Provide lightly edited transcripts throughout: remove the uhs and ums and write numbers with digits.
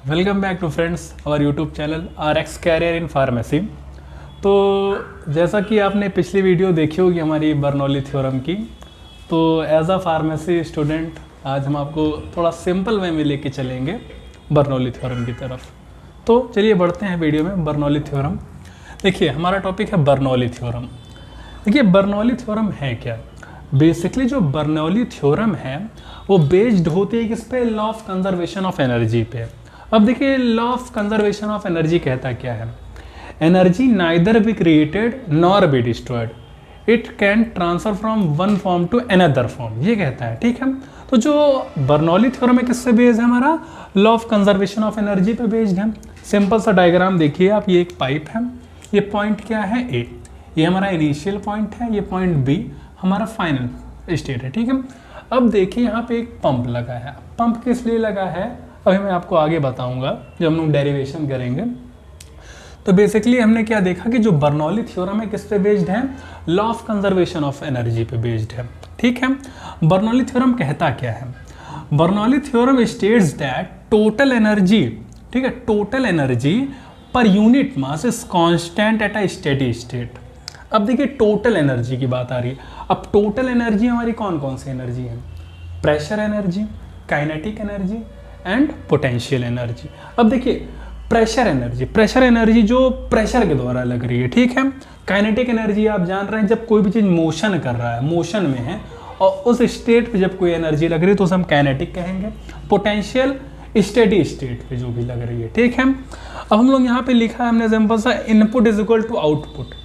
Welcome back to friends our YouTube channel RX career in pharmacy. तो जैसा कि आपने पिछली वीडियो देखी होगी हमारी बर्नौली थ्योरम की, तो एज अ फार्मेसी स्टूडेंट आज हम आपको थोड़ा सिंपल वे में लेके चलेंगे बर्नौली थ्योरम की तरफ। तो चलिए बढ़ते हैं वीडियो में। बर्नौली थ्योरम, देखिए हमारा टॉपिक है बर्नौली थ्योरम। देखिए बर्नौली थ्योरम है क्या? बेसिकली जो बर्नौली थ्योरम है वो बेस्ड होती है किस पे? Law of conservation of energy पे। अब देखिए law of conservation of energy कहता क्या है? Energy neither be created nor be destroyed, it can transfer from one form to another form, ये कहता है। ठीक है, तो जो बर्नौली थ्योरम है किससे बेस्ड है? हमारा law of conservation of energy पे बेस्ड है। सिंपल सा डायग्राम देखिए आप, ये एक पाइप है, ये पॉइंट क्या है? ए, ये हमारा इनिशियल पॉइंट है, ये पॉइंट बी हमारा फाइनल स्टेट है। ठीक है, अब देखिए यहाँ पे एक पंप लगा है। पंप किस लिए लगा है अभी मैं आपको आगे बताऊंगा जब हम लोग डेरिवेशन करेंगे। तो बेसिकली हमने क्या देखा कि जो बर्नौली थ्योरम है किस पे बेस्ड है? Law of conservation of energy पे बेस्ड है। ठीक है, बर्नौली थ्योरम कहता क्या है? Bernoulli theorem states that total energy, ठीक है, total energy per unit mass is constant at a steady state. अब देखिए टोटल एनर्जी की बात आ रही है। अब टोटल एनर्जी हमारी कौन कौन सी एनर्जी है? Pressure energy, kinetic energy and potential energy. अब देखिए प्रेशर एनर्जी जो प्रेशर के द्वारा लग रही है। ठीक है, काइनेटिक एनर्जी आप जान रहे हैं जब कोई भी चीज़ मोशन कर रहा है, मोशन में है और उस स्टेट पे जब कोई एनर्जी लग रही है तो उसे हम काइनेटिक कहेंगे। पोटेंशियल स्टेडी स्टेट पे जो भी लग रही है। ठीक है, अब हम लोग यहाँ पे लिखा है हमने सिंपल सा input is equal to output.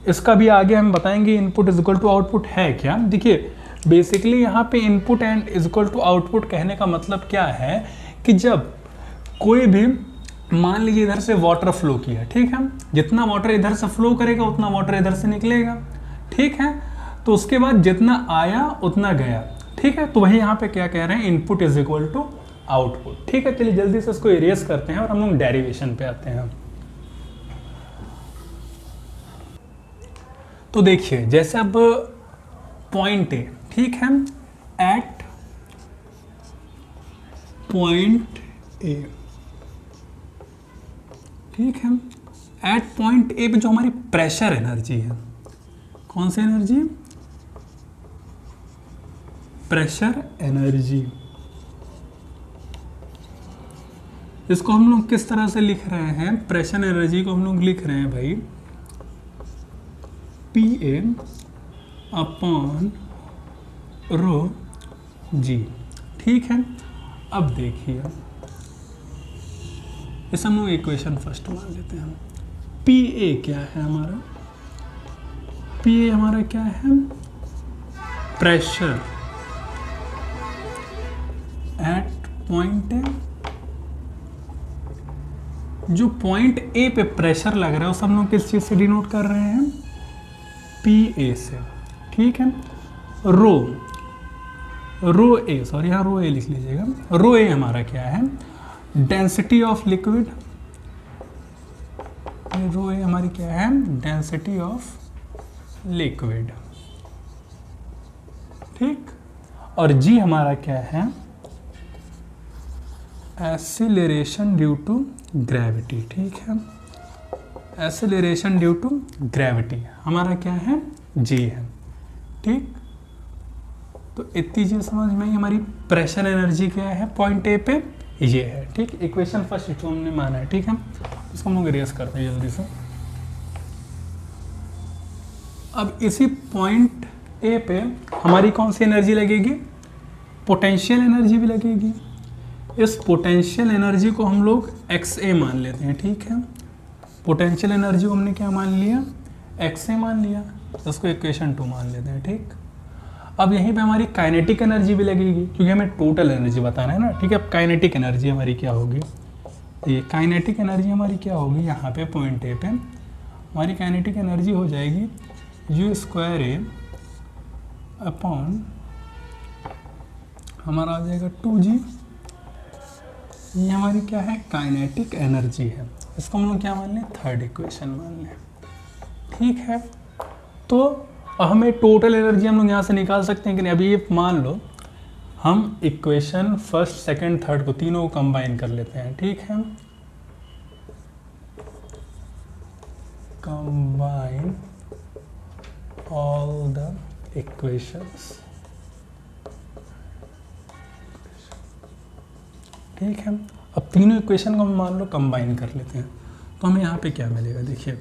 इसका भी आगे हम बताएंगे input is equal to output है क्या। देखिए बेसिकली यहाँ पे input and is equal to output कहने का मतलब क्या है कि जब कोई भी, मान लीजिए इधर से वाटर फ्लो किया, ठीक है, जितना वाटर इधर से फ्लो करेगा उतना वाटर इधर से निकलेगा। ठीक है, तो उसके बाद जितना आया उतना गया। ठीक है, तो वही यहाँ पे क्या कह रहे हैं? Input is equal to output. ठीक है, चलिए जल्दी से इसको इरेज करते हैं और हम लोग डेरिवेशन पे आते हैं। तो देखिए जैसे अब पॉइंट ए, ठीक है, एट पॉइंट ए, ठीक है, एट पॉइंट ए पे जो हमारी प्रेशर एनर्जी है, कौन सी एनर्जी? Pressure energy. इसको हम लोग किस तरह से लिख रहे हैं? प्रेशर एनर्जी को हम लोग लिख रहे हैं भाई PA अपॉन रो जी। ठीक है, अब देखिए इस हम लोग इक्वेशन फर्स्ट मान लेते हैं। PA क्या है हमारा? PA हमारा क्या है? Pressure at point A. जो पॉइंट ए पे प्रेशर लग रहा है उस हम लोग किस चीज से डिनोट कर रहे हैं? PA से। ठीक है, रो ए, सॉरी यहाँ रो ए लिख लीजिएगा। रो ए हमारा क्या है? Density of liquid. रो ए हमारी क्या है? Density of liquid. ठीक, और जी हमारा क्या है? Acceleration due to gravity. ठीक है, एक्सीलरेशन ड्यू टू ग्रेविटी हमारा क्या है? जी है। ठीक, तो इतनी चीज समझ में आई। हमारी प्रेशर एनर्जी क्या है पॉइंट ए पे? ये है। ठीक, इक्वेशन फर्स्ट जो हमने माना है। ठीक है, इसको हम लोग इरेज करते हैं जल्दी से। अब इसी पॉइंट ए पे हमारी कौन सी एनर्जी लगेगी? पोटेंशियल एनर्जी भी लगेगी। इस पोटेंशियल एनर्जी को हम लोग XA मान लेते हैं। ठीक है, पोटेंशियल एनर्जी को हमने क्या मान लिया? XA मान लिया, उसको इक्वेशन 2 मान लेते हैं। ठीक, अब यहीं पे हमारी काइनेटिक एनर्जी भी लगेगी क्योंकि हमें टोटल एनर्जी बताना है ना। ठीक है, अब काइनेटिक एनर्जी हमारी क्या होगी? ये काइनेटिक एनर्जी हमारी क्या होगी? यहाँ पे पॉइंट ए पे हमारी काइनेटिक एनर्जी हो जाएगी U² अपॉन हमारा आ जाएगा 2G। ये हमारी क्या है? काइनेटिक एनर्जी है। इसको हम लोग क्या मान लें? थर्ड इक्वेशन मान लें। ठीक है, तो हमें टोटल एनर्जी हम लोग यहाँ से निकाल सकते हैं कि नहीं? अभी ये मान लो हम इक्वेशन फर्स्ट सेकंड थर्ड को तीनों को कंबाइन कर लेते हैं, ठीक है। कंबाइन ऑल द इक्वेशंस, ठीक है। अब तीनों इक्वेशन को हम मान लो कंबाइन कर लेते हैं, तो हमें यहाँ पे क्या मिलेगा, देखिए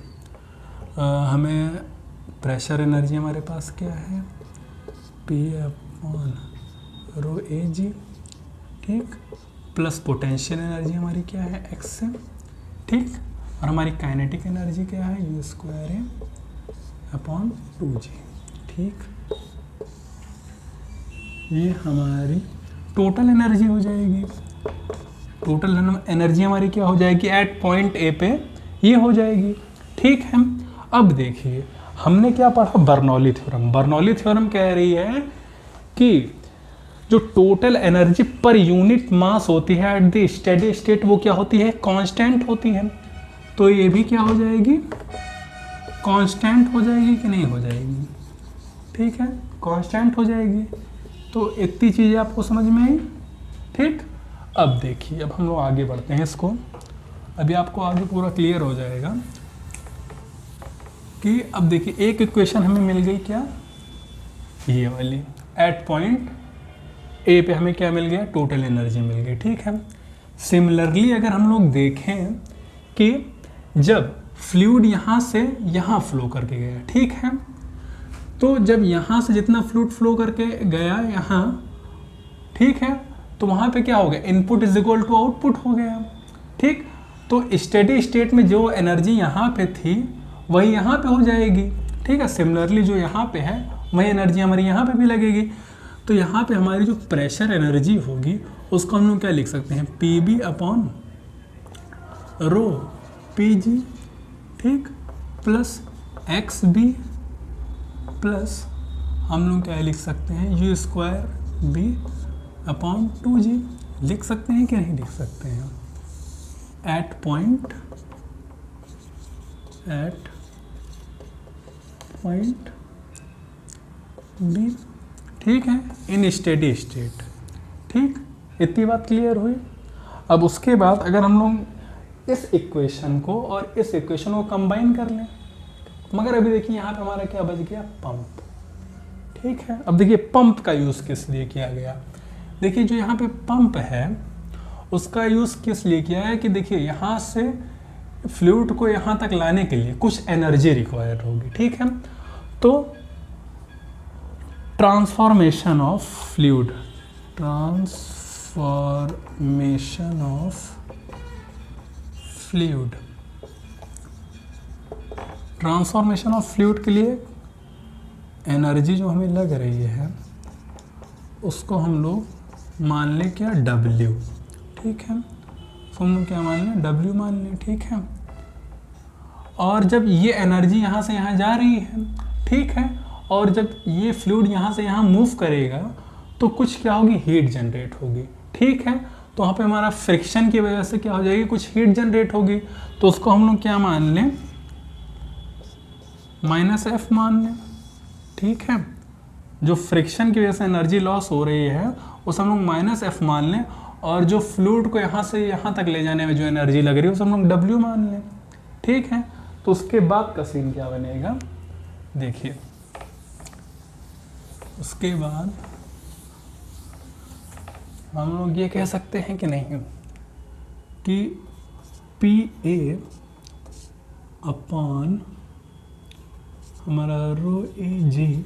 हमें प्रेशर एनर्जी हमारे पास क्या है, P/ρAg, ठीक, प्लस पोटेंशियल एनर्जी हमारी क्या है, x है, ठीक, और हमारी काइनेटिक एनर्जी क्या है, U²A/2g, ठीक। ये हमारी टोटल एनर्जी हो जाएगी। टोटल एनर्जी हमारी क्या हो जाएगी एट पॉइंट ए पे, ये हो जाएगी, ठीक है। अब देखिए हमने क्या पढ़ा, बर्नौली थ्योरम। बर्नौली थ्योरम कह रही है कि जो total energy per unit mass होती है एट द स्टेडी स्टेट, वो क्या होती है, कांस्टेंट होती है। तो ये भी क्या हो जाएगी, कांस्टेंट हो जाएगी कि नहीं हो जाएगी, ठीक है, कांस्टेंट हो जाएगी। तो इतनी चीज़ें आपको समझ में आई, ठीक। अब देखिए, अब हम लोग आगे बढ़ते हैं इसको, अभी आपको आगे पूरा क्लियर हो जाएगा कि अब देखिए एक इक्वेशन हमें मिल गई क्या, ये वाली, एट पॉइंट ए पे हमें क्या मिल गया, टोटल एनर्जी मिल गई, ठीक है। सिमिलरली अगर हम लोग देखें कि जब फ्लूइड यहाँ से यहाँ फ्लो करके गया, ठीक है, तो जब यहाँ से जितना फ्लूइड फ्लो करके गया यहाँ, ठीक है, तो वहाँ पे क्या हो गया, input is equal to output हो गया, ठीक। तो स्टेडी स्टेट में जो एनर्जी यहाँ पे थी वही यहाँ पे हो जाएगी, ठीक है। सिमिलरली जो यहाँ पे है वही एनर्जी हमारी यहाँ पे भी लगेगी। तो यहाँ पे हमारी जो प्रेशर एनर्जी होगी उसको हम लोग क्या लिख सकते हैं, Pb/ρPg, ठीक, प्लस XB प्लस हम लोग क्या लिख सकते हैं, U²B/2g लिख सकते हैं कि नहीं लिख सकते हैं, एट पॉइंट बी, ठीक है, इन स्टेडी स्टेट, ठीक। इतनी बात क्लियर हुई। अब उसके बाद अगर हम लोग इस इक्वेशन को और इस इक्वेशन को कंबाइन कर लें, मगर अभी देखिए यहाँ पे हमारा क्या बच गया, पंप, ठीक है। अब देखिए पंप का यूज़ किस लिए किया गया, देखिए जो यहाँ पे पंप है उसका यूज़ किस लिए किया है कि देखिए यहाँ से फ्लूइड को यहाँ तक लाने के लिए कुछ एनर्जी रिक्वायर होगी, ठीक है। तो transformation of fluid, transformation of fluid के लिए एनर्जी जो हमें लग रही है उसको हम लोग मान लें क्या, W, ठीक है। तो हम लोग क्या मान लें, W मान लें, ठीक है। और जब ये एनर्जी यहाँ से यहाँ जा रही है, ठीक है, और जब ये फ्लूइड यहाँ से यहाँ मूव करेगा तो कुछ क्या होगी, हीट जनरेट होगी, ठीक है। तो वहाँ पे हमारा फ्रिक्शन की वजह से क्या हो जाएगी, कुछ हीट जनरेट होगी। तो उसको हम लोग क्या मान लें, -F मान लें, ठीक है। जो फ्रिक्शन की वजह से एनर्जी लॉस हो रही है उसे हम लोग -F मान लें, और जो फ्लूइड को यहाँ से यहाँ तक ले जाने में जो एनर्जी लग रही है उसे हम लोग W मान लें, ठीक है। तो उसके बाद का सीन क्या बनेगा, देखिए उसके बाद हम लोग ये कह सकते हैं कि नहीं कि PA अपॉन हमारा ρAg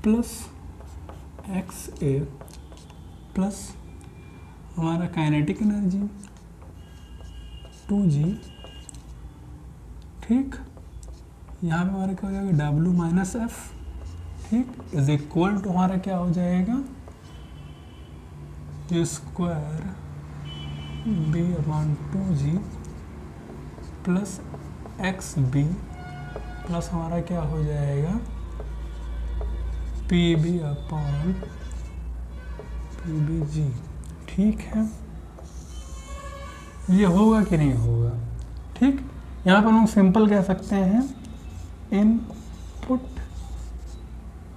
प्लस XA प्लस हमारा काइनेटिक एनर्जी 2g, ठीक, यहाँ पे हमारा क्या हो जाएगा, W-F, ठीक, इज इक्वल टू हमारा क्या हो जाएगा, U²B/2g प्लस XB प्लस हमारा क्या हो जाएगा, PB/2g, ठीक है। ये होगा कि नहीं होगा, ठीक। यहाँ पर हम सिंपल कह सकते हैं इनपुट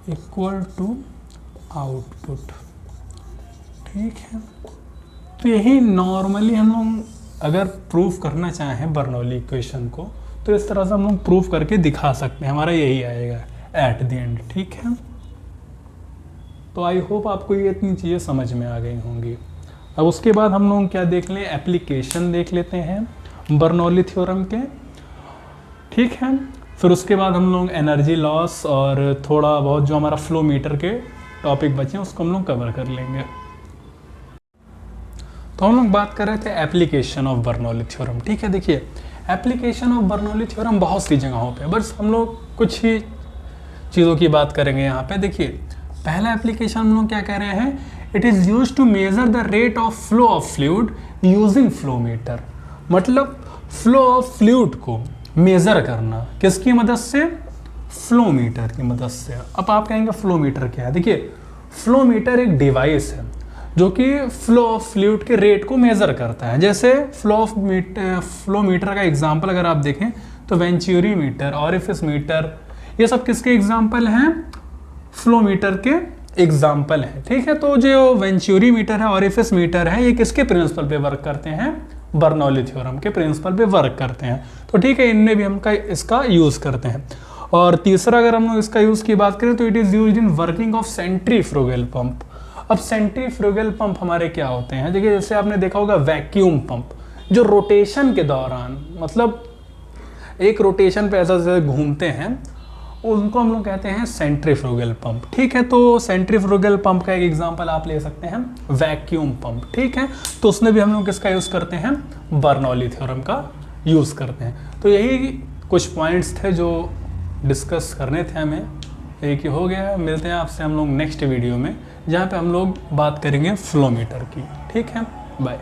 इक्वल टू आउटपुट, ठीक है। तो यही नॉर्मली हम लोग अगर प्रूफ करना चाहें बर्नौली इक्वेशन को तो इस तरह से हम लोग प्रूफ करके दिखा सकते हैं, हमारा यही आएगा एट द एंड। ठीक है, तो आई होप आपको ये इतनी चीज़ें समझ में आ गई होंगी। अब उसके बाद हम लोग क्या देख लें, एप्लीकेशन देख लेते हैं बर्नौली थ्योरम के। ठीक है, फिर उसके बाद हम लोग एनर्जी लॉस और थोड़ा बहुत जो हमारा फ्लो मीटर के टॉपिक बचे हैं उसको हम लोग कवर कर लेंगे। तो हम लोग बात कर रहे थे एप्लीकेशन ऑफ बर्नौली थ्योरम। ठीक है, देखिए एप्लीकेशन ऑफ बर्नौली थ्योरम बहुत सी जगहों पे, बस हम लोग कुछ ही चीज़ों की बात करेंगे यहाँ पे। देखिए पहला एप्लीकेशन हम लोग क्या कह रहे हैं, it is use to measure the rate of flow of fluid using flow meter. मतलब फ्लो ऑफ फ्लूइड को मेज़र करना किसकी मदद से, फ्लो मीटर की मदद से। अब आप कहेंगे फ्लो मीटर क्या है, देखिए फ्लो मीटर एक डिवाइस है जो कि फ्लो ऑफ फ्लूइड के रेट को मेज़र करता है। जैसे फ्लो मीटर का एग्जांपल अगर आप देखें तो वेंचुरी मीटर, ऑरिफिस मीटर, ये सब किसके एग्जांपल हैं, फ्लो मीटर के एग्जांपल हैं। ठीक है, तो जो वेंचुरी मीटर है, ऑरिफिस मीटर है, ये किसके प्रिंसिपल पे वर्क करते हैं, बर्नौली थ्योरम के प्रिंसिपल पे वर्क करते हैं। तो ठीक है, इनमें भी हम इसका यूज़ करते हैं। और तीसरा अगर हम लोग इसका यूज़ की बात करें तो it is used in working of centrifugal pump. अब सेंट्रीफ्यूगल पंप हमारे क्या होते हैं, देखिए जैसे आपने देखा होगा वैक्यूम पंप, जो रोटेशन के दौरान मतलब एक रोटेशन पे ऐसा जैसे घूमते हैं, उनको हम लोग कहते हैं सेंट्रीफ्यूगल पंप। ठीक है, तो सेंट्रीफ्यूगल पंप का एक एग्जांपल आप ले सकते हैं वैक्यूम पंप। ठीक है, तो उसमें भी हम लोग किसका यूज़ करते हैं, बर्नौली थ्योरम का यूज़ करते हैं। तो यही कुछ पॉइंट्स थे जो डिस्कस करने थे हमें, एक ही हो गया। मिलते हैं आपसे हम लोग नेक्स्ट वीडियो में जहाँ पे हम लोग बात करेंगे फ्लो मीटर की। ठीक है, बाय।